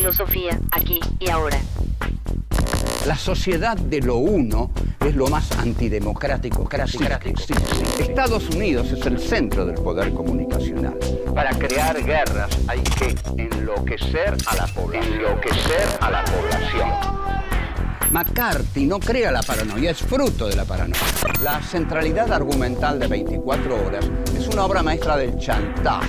filosofía, aquí y ahora. La sociedad de lo uno es lo más antidemocrático que existe. Estados Unidos es el centro del poder comunicacional. Para crear guerras hay que enloquecer a la población. McCarthy no crea la paranoia, es fruto de la paranoia. La centralidad argumental de 24 horas es una obra maestra del chantaje.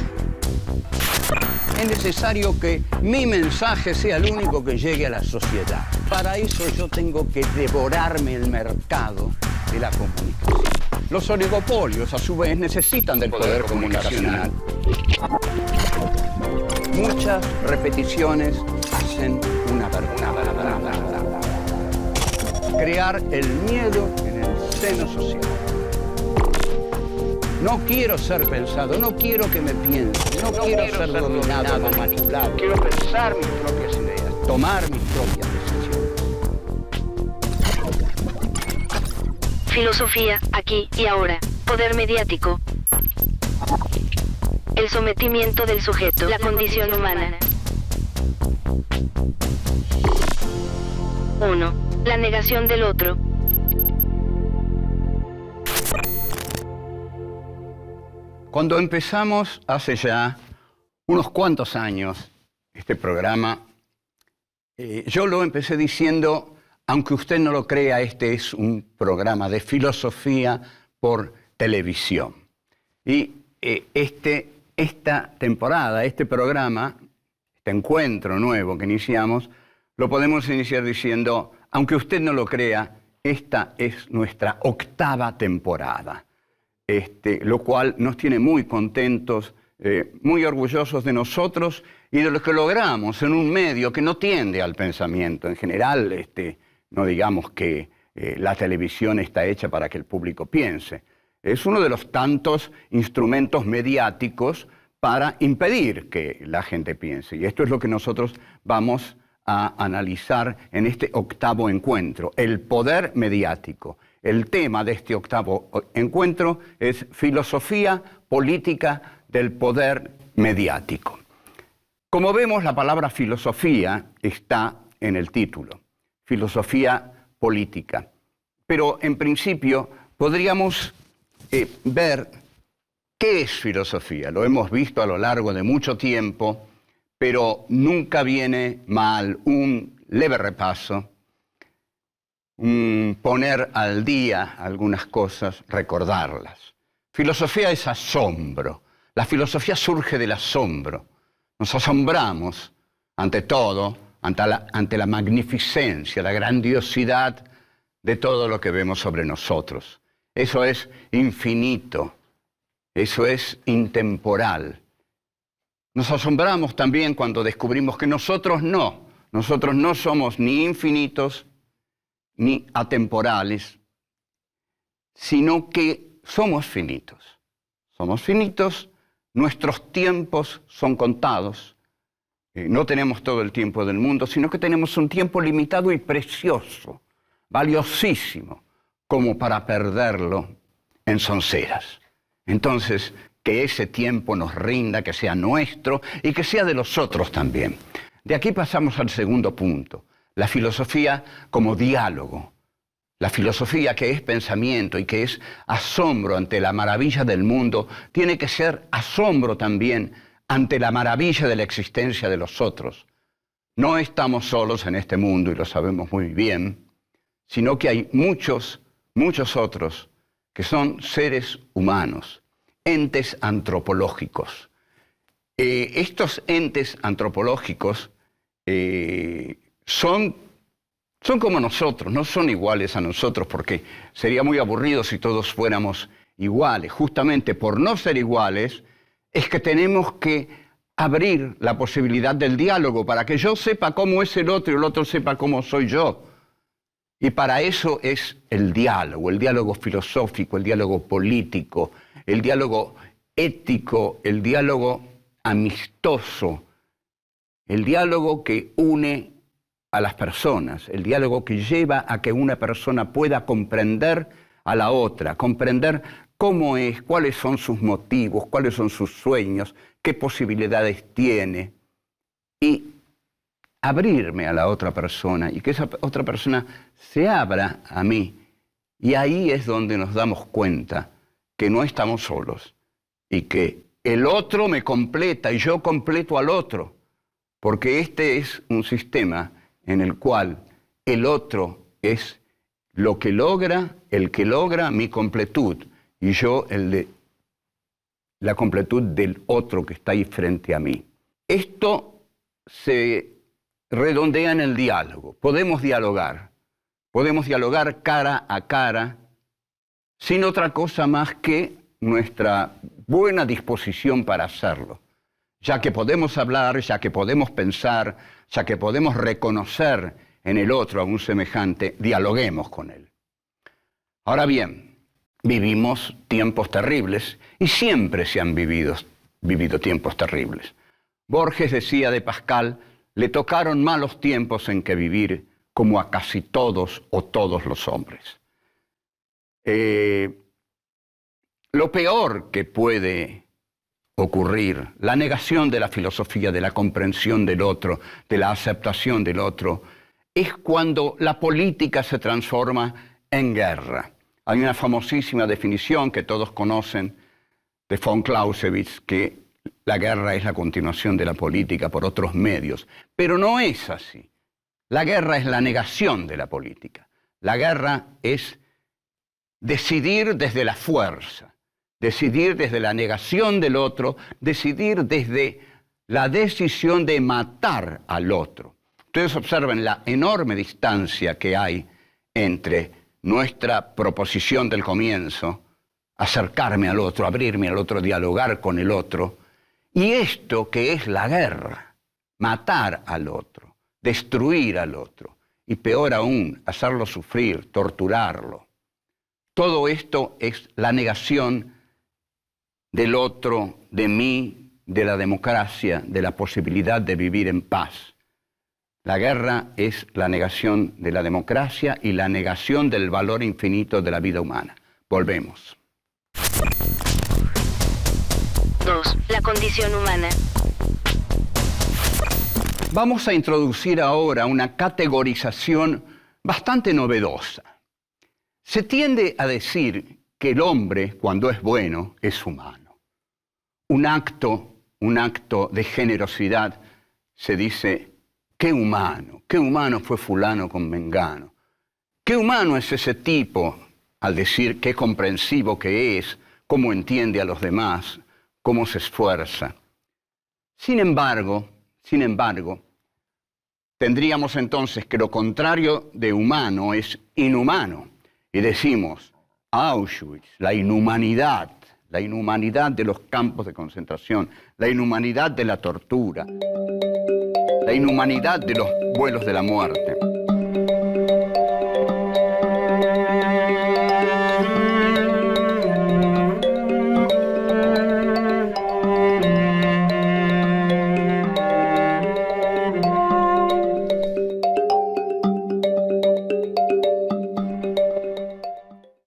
Es necesario que mi mensaje sea el único que llegue a la sociedad. Para eso yo tengo que devorarme el mercado de la comunicación. Los oligopolios, a su vez, necesitan del poder comunicacional. Muchas repeticiones hacen una verdad. Crear el miedo en el seno social. No quiero ser pensado, no quiero que me piensen, no quiero ser dominado, manipulado. Quiero pensar mis propias ideas, tomar mis propias decisiones. Filosofía, aquí y ahora. Poder mediático. El sometimiento del sujeto, la condición humana. 1. La negación del otro. Cuando empezamos hace ya unos cuantos años este programa, yo lo empecé diciendo, aunque usted no lo crea, este es un programa de filosofía por televisión. Y esta temporada, este programa, este encuentro nuevo que iniciamos, lo podemos iniciar diciendo, aunque usted no lo crea, esta es nuestra 8ª temporada. Lo cual nos tiene muy contentos, muy orgullosos de nosotros y de lo que logramos en un medio que no tiende al pensamiento. En general, no digamos que la televisión está hecha para que el público piense. Es uno de los tantos instrumentos mediáticos para impedir que la gente piense. Y esto es lo que nosotros vamos a analizar en este 8º encuentro, el poder mediático. El tema de este 8º encuentro es filosofía política del poder mediático. Como vemos, la palabra filosofía está en el título, filosofía política. Pero en principio podríamos ver qué es filosofía. Lo hemos visto a lo largo de mucho tiempo, pero nunca viene mal un leve repaso, poner al día algunas cosas, recordarlas. Filosofía es asombro. La filosofía surge del asombro. Nos asombramos ante todo, ante la magnificencia, la grandiosidad de todo lo que vemos sobre nosotros. Eso es infinito, eso es intemporal. Nos asombramos también cuando descubrimos que nosotros no somos ni infinitos, ni atemporales, sino que somos finitos. Somos finitos, nuestros tiempos son contados, no tenemos todo el tiempo del mundo, sino que tenemos un tiempo limitado y precioso, valiosísimo, como para perderlo en sonceras. Entonces, que ese tiempo nos rinda, que sea nuestro y que sea de los otros también. De aquí pasamos al segundo punto. La filosofía como diálogo, la filosofía que es pensamiento y que es asombro ante la maravilla del mundo, tiene que ser asombro también ante la maravilla de la existencia de los otros. No estamos solos en este mundo y lo sabemos muy bien, sino que hay muchos otros que son seres humanos, entes antropológicos. Estos entes antropológicos son como nosotros, no son iguales a nosotros, porque sería muy aburrido si todos fuéramos iguales. Justamente por no ser iguales, es que tenemos que abrir la posibilidad del diálogo para que yo sepa cómo es el otro y el otro sepa cómo soy yo. Y para eso es el diálogo filosófico, el diálogo político, el diálogo ético, el diálogo amistoso, el diálogo que une a las personas, el diálogo que lleva a que una persona pueda comprender a la otra, comprender cómo es, cuáles son sus motivos, cuáles son sus sueños, qué posibilidades tiene. Y abrirme a la otra persona y que esa otra persona se abra a mí. Y ahí es donde nos damos cuenta que no estamos solos y que el otro me completa y yo completo al otro, porque este es un sistema en el cual el otro es lo que logra, el que logra mi completud y yo el de la completud del otro que está ahí frente a mí. Esto se redondea en el diálogo. Podemos dialogar cara a cara, sin otra cosa más que nuestra buena disposición para hacerlo. Ya que podemos hablar, ya que podemos pensar, ya que podemos reconocer en el otro a un semejante, dialoguemos con él. Ahora bien, vivimos tiempos terribles y siempre se han vivido tiempos terribles. Borges decía de Pascal, le tocaron malos tiempos en que vivir como a casi todos o todos los hombres. Lo peor que puede ocurrir, la negación de la filosofía, de la comprensión del otro, de la aceptación del otro, es cuando la política se transforma en guerra. Hay una famosísima definición que todos conocen de von Clausewitz, que la guerra es la continuación de la política por otros medios. Pero no es así. La guerra es la negación de la política. La guerra es decidir desde la fuerza, decidir desde la negación del otro, decidir desde la decisión de matar al otro. Ustedes observen la enorme distancia que hay entre nuestra proposición del comienzo, acercarme al otro, abrirme al otro, dialogar con el otro, y esto que es la guerra, matar al otro, destruir al otro, y peor aún, hacerlo sufrir, torturarlo. Todo esto es la negación del otro, de mí, de la democracia, de la posibilidad de vivir en paz. La guerra es la negación de la democracia y la negación del valor infinito de la vida humana. Volvemos. 2. La condición humana. Vamos a introducir ahora una categorización bastante novedosa. Se tiende a decir que el hombre, cuando es bueno, es humano. Un acto de generosidad, se dice, qué humano fue fulano con mengano. Qué humano es ese tipo, al decir qué comprensivo que es, cómo entiende a los demás, cómo se esfuerza. Sin embargo, tendríamos entonces que lo contrario de humano es inhumano. Y decimos, Auschwitz, la inhumanidad de los campos de concentración, la inhumanidad de la tortura, la inhumanidad de los vuelos de la muerte.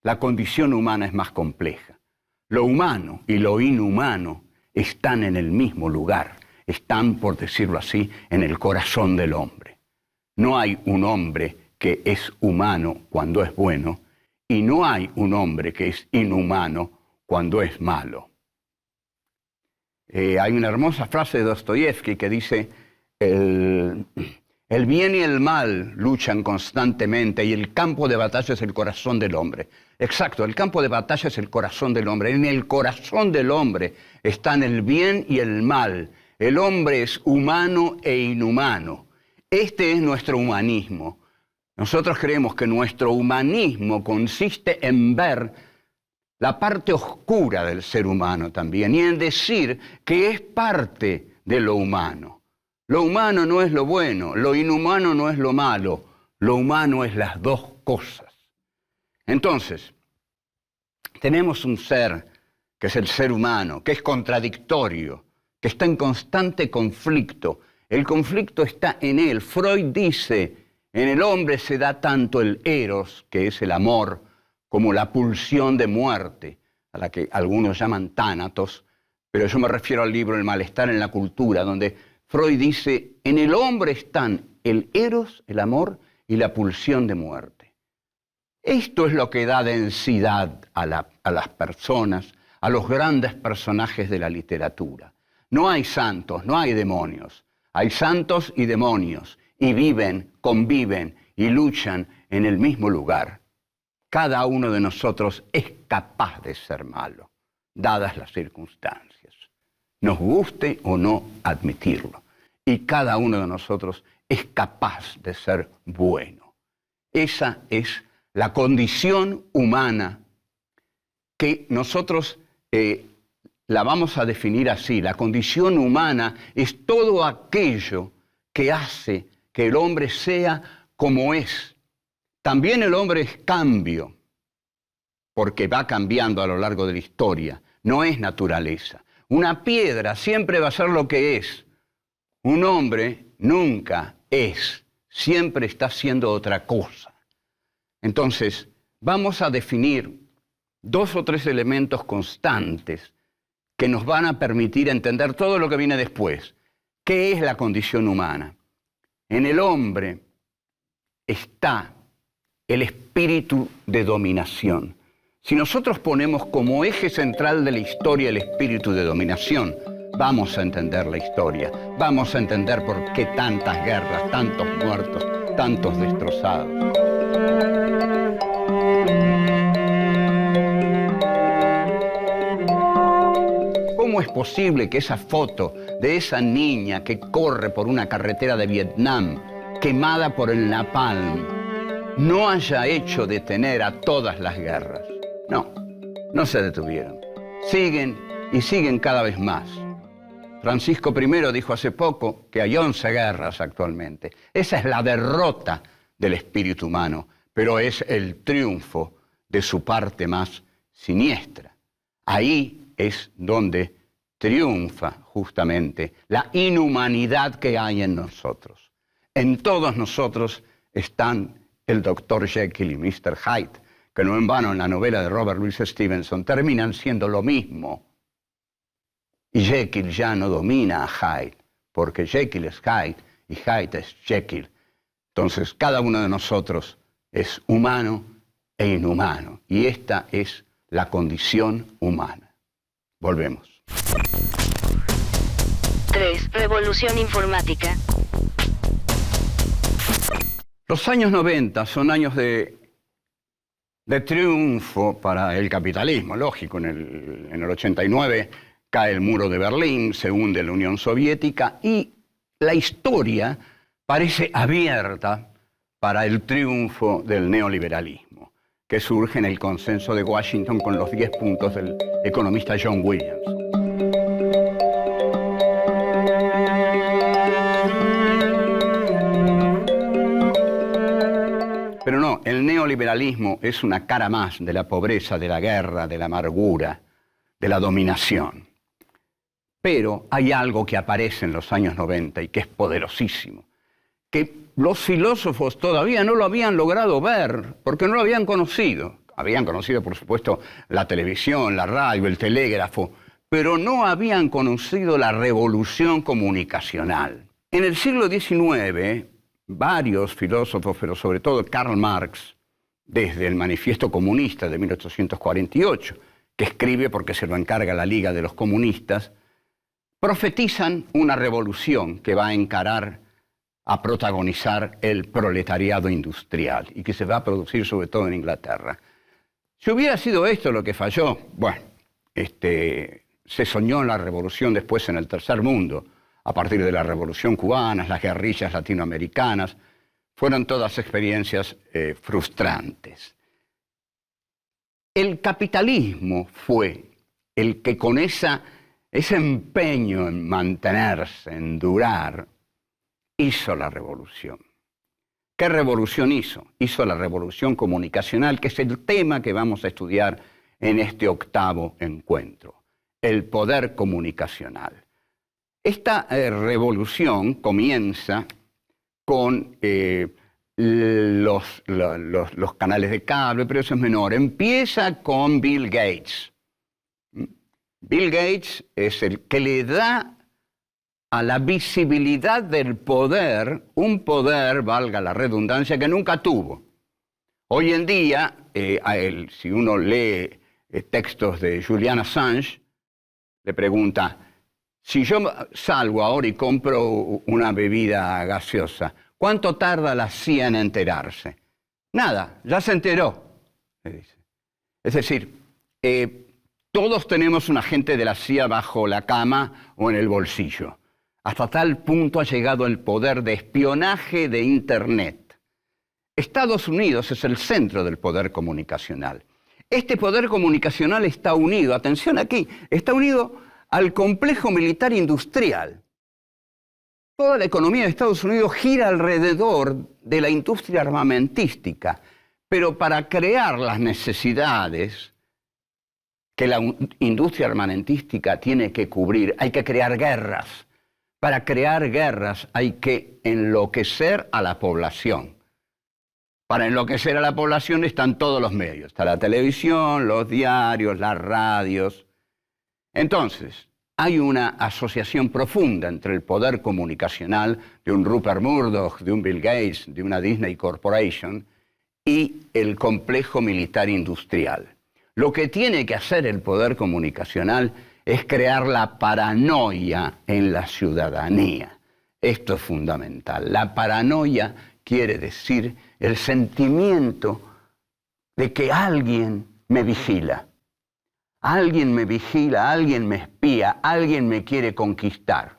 La condición humana es más compleja. Lo humano y lo inhumano están en el mismo lugar, están, por decirlo así, en el corazón del hombre. No hay un hombre que es humano cuando es bueno y no hay un hombre que es inhumano cuando es malo. Hay una hermosa frase de Dostoyevsky que dice, el bien y el mal luchan constantemente y el campo de batalla es el corazón del hombre. Exacto, el campo de batalla es el corazón del hombre. En el corazón del hombre están el bien y el mal. El hombre es humano e inhumano. Este es nuestro humanismo. Nosotros creemos que nuestro humanismo consiste en ver la parte oscura del ser humano también y en decir que es parte de lo humano. Lo humano no es lo bueno, lo inhumano no es lo malo, lo humano es las dos cosas. Entonces, tenemos un ser que es el ser humano, que es contradictorio, que está en constante conflicto. El conflicto está en él. Freud dice, en el hombre se da tanto el eros, que es el amor, como la pulsión de muerte, a la que algunos llaman tánatos, pero yo me refiero al libro El malestar en la cultura, donde Freud dice, en el hombre están el eros, el amor y la pulsión de muerte. Esto es lo que da densidad a las personas, a los grandes personajes de la literatura. No hay santos, no hay demonios. Hay santos y demonios, y viven, conviven y luchan en el mismo lugar. Cada uno de nosotros es capaz de ser malo, dadas las circunstancias, nos guste o no admitirlo. Y cada uno de nosotros es capaz de ser bueno. Esa es la condición humana que nosotros la vamos a definir así. La condición humana es todo aquello que hace que el hombre sea como es. También el hombre es cambio, porque va cambiando a lo largo de la historia. No es naturaleza. Una piedra siempre va a ser lo que es. Un hombre nunca es. Siempre está haciendo otra cosa. Entonces, vamos a definir 2 o 3 elementos constantes que nos van a permitir entender todo lo que viene después. ¿Qué es la condición humana? En el hombre está el espíritu de dominación. Si nosotros ponemos como eje central de la historia el espíritu de dominación, vamos a entender la historia, vamos a entender por qué tantas guerras, tantos muertos, tantos destrozados. ¿Cómo es posible que esa foto de esa niña que corre por una carretera de Vietnam, quemada por el napalm, no haya hecho detener a todas las guerras? No, no se detuvieron. Siguen y siguen cada vez más. Francisco I dijo hace poco que hay 11 guerras actualmente. Esa es la derrota del espíritu humano, pero es el triunfo de su parte más siniestra. Ahí es donde triunfa justamente la inhumanidad que hay en nosotros. En todos nosotros están el Dr. Jekyll y Mr. Hyde, que no en vano en la novela de Robert Louis Stevenson terminan siendo lo mismo. Y Jekyll ya no domina a Hyde, porque Jekyll es Hyde y Hyde es Jekyll. Entonces, cada uno de nosotros es humano e inhumano, y esta es la condición humana. Volvemos. 3. Revolución informática. Los años 90 son años de triunfo para el capitalismo, lógico. En el 89 cae el muro de Berlín, se hunde la Unión Soviética y la historia parece abierta para el triunfo del neoliberalismo, que surge en el consenso de Washington con los 10 puntos del economista John Williamson. Pero no, el neoliberalismo es una cara más de la pobreza, de la guerra, de la amargura, de la dominación. Pero hay algo que aparece en los años 90 y que es poderosísimo, que los filósofos todavía no lo habían logrado ver porque no lo habían conocido. Habían conocido, por supuesto, la televisión, la radio, el telégrafo, pero no habían conocido la revolución comunicacional. En el siglo XIX, varios filósofos, pero sobre todo Karl Marx, desde el Manifiesto Comunista de 1848, que escribe porque se lo encarga la Liga de los Comunistas, profetizan una revolución que va a encarar, a protagonizar el proletariado industrial y que se va a producir sobre todo en Inglaterra. Si hubiera sido esto lo que falló, bueno, se soñó en la revolución después en el Tercer Mundo, a partir de la Revolución Cubana, las guerrillas latinoamericanas, fueron todas experiencias frustrantes. El capitalismo fue el que con ese empeño en mantenerse, en durar, hizo la revolución. ¿Qué revolución hizo? Hizo la revolución comunicacional, que es el tema que vamos a estudiar en este 8º encuentro, el poder comunicacional. Esta revolución comienza con los canales de cable, pero eso es menor. Empieza con Bill Gates. Bill Gates es el que le da a la visibilidad del poder, un poder, valga la redundancia, que nunca tuvo. Hoy en día, si uno lee textos de Julian Assange, le pregunta, si yo salgo ahora y compro una bebida gaseosa, ¿cuánto tarda la CIA en enterarse? Nada, ya se enteró, le dice. Es decir, todos tenemos un agente de la CIA bajo la cama o en el bolsillo. Hasta tal punto ha llegado el poder de espionaje de Internet. Estados Unidos es el centro del poder comunicacional. Este poder comunicacional está unido, atención aquí, está unido al complejo militar industrial. Toda la economía de Estados Unidos gira alrededor de la industria armamentística, pero para crear las necesidades que la industria armamentística tiene que cubrir, hay que crear guerras. Para crear guerras hay que enloquecer a la población. Para enloquecer a la población están todos los medios. Está la televisión, los diarios, las radios. Entonces, hay una asociación profunda entre el poder comunicacional de un Rupert Murdoch, de un Bill Gates, de una Disney Corporation y el complejo militar industrial. Lo que tiene que hacer el poder comunicacional es crear la paranoia en la ciudadanía. Esto es fundamental. La paranoia quiere decir el sentimiento de que alguien me vigila. Alguien me vigila, alguien me espía, alguien me quiere conquistar.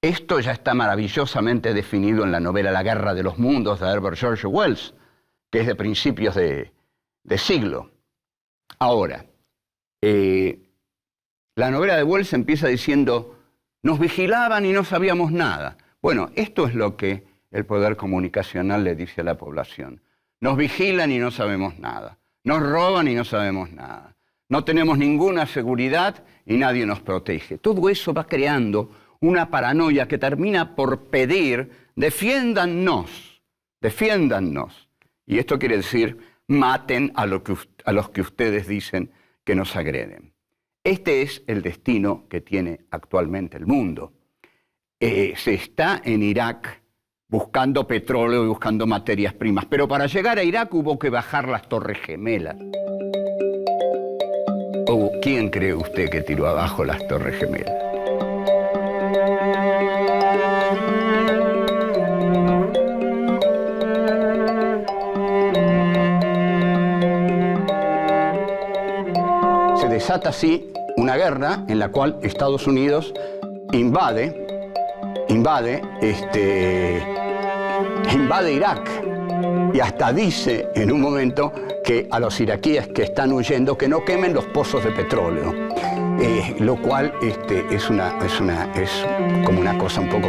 Esto ya está maravillosamente definido en la novela La Guerra de los Mundos de Herbert George Wells, que es de principios de siglo. Ahora, la novela de Wells empieza diciendo, nos vigilaban y no sabíamos nada. Bueno, esto es lo que el poder comunicacional le dice a la población. Nos vigilan y no sabemos nada. Nos roban y no sabemos nada. No tenemos ninguna seguridad y nadie nos protege. Todo eso va creando una paranoia que termina por pedir, defiéndannos, defiéndannos. Y esto quiere decir, maten a los que ustedes dicen que nos agreden. Este es el destino que tiene actualmente el mundo. Se está en Irak buscando petróleo y buscando materias primas, pero para llegar a Irak hubo que bajar las Torres Gemelas. ¿Quién cree usted que tiró abajo las Torres Gemelas? Se desata así una guerra en la cual Estados Unidos invade Irak y hasta dice en un momento que a los iraquíes que están huyendo que no quemen los pozos de petróleo, lo cual es como una cosa un poco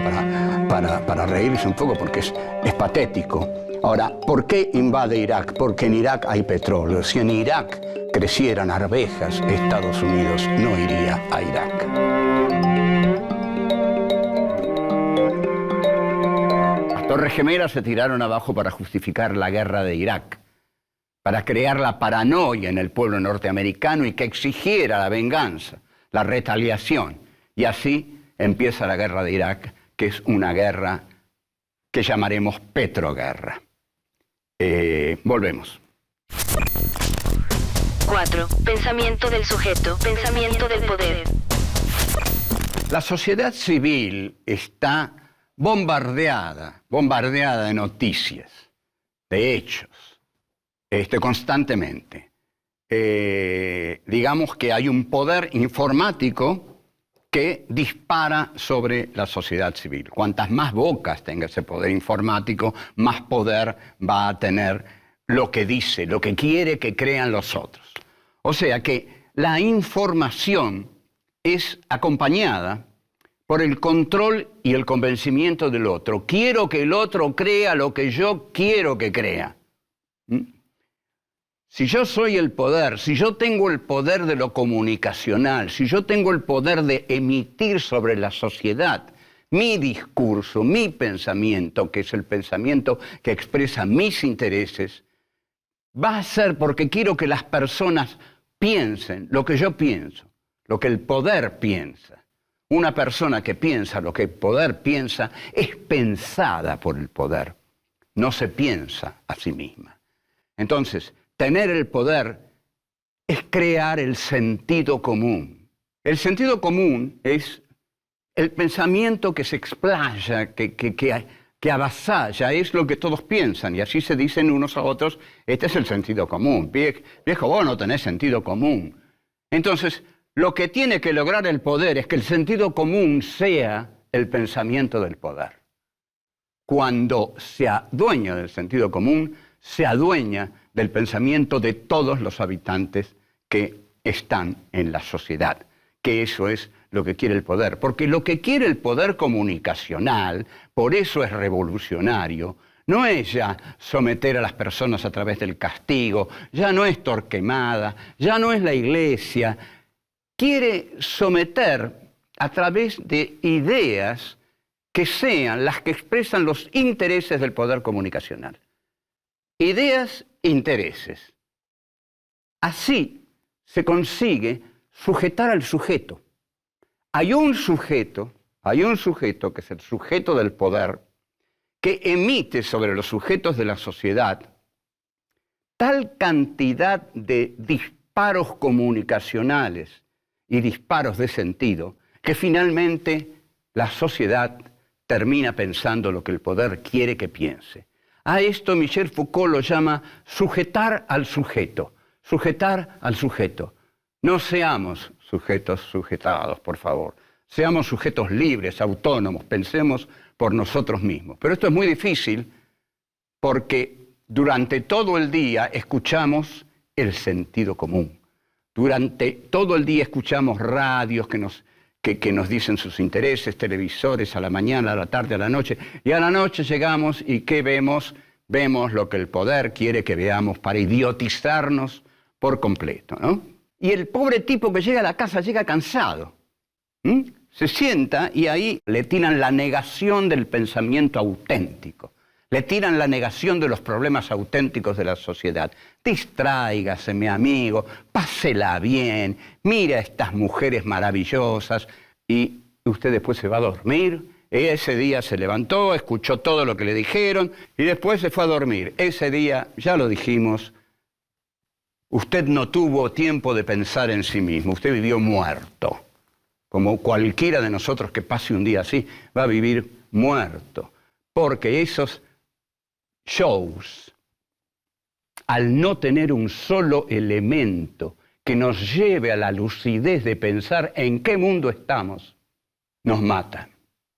para reírse un poco porque es patético. Ahora, ¿por qué invade Irak? Porque en Irak hay petróleo. Si en Irak crecieran arvejas, Estados Unidos no iría a Irak. Las Torres Gemelas se tiraron abajo para justificar la guerra de Irak, para crear la paranoia en el pueblo norteamericano y que exigiera la venganza, la retaliación. Y así empieza la guerra de Irak, que es una guerra que llamaremos petroguerra. Volvemos. 4. Pensamiento del sujeto, pensamiento del poder. La sociedad civil está bombardeada de noticias, de hechos, constantemente. Digamos que hay un poder informático que dispara sobre la sociedad civil. Cuantas más bocas tenga ese poder informático, más poder va a tener lo que dice, lo que quiere que crean los otros. O sea que la información es acompañada por el control y el convencimiento del otro. Quiero que el otro crea lo que yo quiero que crea. Si yo soy el poder, si yo tengo el poder de lo comunicacional, si yo tengo el poder de emitir sobre la sociedad mi discurso, mi pensamiento, que es el pensamiento que expresa mis intereses, va a ser porque quiero que las personas piensen lo que yo pienso, lo que el poder piensa. Una persona que piensa lo que el poder piensa es pensada por el poder, no se piensa a sí misma. Entonces, tener el poder es crear el sentido común. El sentido común es el pensamiento que se explaya, que avasalla, es lo que todos piensan, y así se dicen unos a otros, este es el sentido común. Viejo, vos no tenés sentido común. Entonces, lo que tiene que lograr el poder es que el sentido común sea el pensamiento del poder. Cuando se adueña del sentido común, se adueña del pensamiento de todos los habitantes que están en la sociedad, que eso es lo que quiere el poder. Porque lo que quiere el poder comunicacional, por eso es revolucionario, no es ya someter a las personas a través del castigo, ya no es Torquemada, ya no es la Iglesia. Quiere someter a través de ideas que sean las que expresan los intereses del poder comunicacional. Ideas, intereses. Así se consigue sujetar al sujeto. Hay un sujeto que es el sujeto del poder, que emite sobre los sujetos de la sociedad tal cantidad de disparos comunicacionales y disparos de sentido, que finalmente la sociedad termina pensando lo que el poder quiere que piense. A esto Michel Foucault lo llama sujetar al sujeto. Sujetar al sujeto. No seamos sujetos sujetados, por favor. Seamos sujetos libres, autónomos, pensemos por nosotros mismos. Pero esto es muy difícil porque durante todo el día escuchamos el sentido común. Durante todo el día escuchamos radios que nos dicen sus intereses, televisores a la mañana, a la tarde, a la noche. Y a la noche llegamos y ¿qué vemos? Vemos lo que el poder quiere que veamos para idiotizarnos por completo, ¿no? Y el pobre tipo que llega a la casa llega cansado. Se sienta y ahí le tiran la negación del pensamiento auténtico. Le tiran la negación de los problemas auténticos de la sociedad. Distráigase, mi amigo, pásela bien, mira a estas mujeres maravillosas. Y usted después se va a dormir. Ese día se levantó, escuchó todo lo que le dijeron y después se fue a dormir. Ese día, ya lo dijimos, usted no tuvo tiempo de pensar en sí mismo. Usted vivió muerto. Como cualquiera de nosotros que pase un día así, va a vivir muerto. Porque esos shows, al no tener un solo elemento que nos lleve a la lucidez de pensar en qué mundo estamos, nos mata,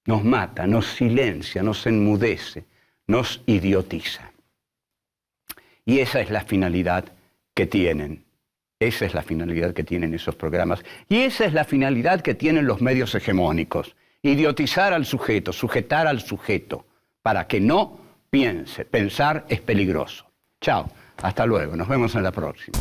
nos silencia, nos enmudece, nos idiotiza. Y esa es la finalidad que tienen. Esa es la finalidad que tienen esos programas. Y esa es la finalidad que tienen los medios hegemónicos. Idiotizar al sujeto, sujetar al sujeto, para que no piense. Pensar es peligroso. Chao, hasta luego, nos vemos en la próxima.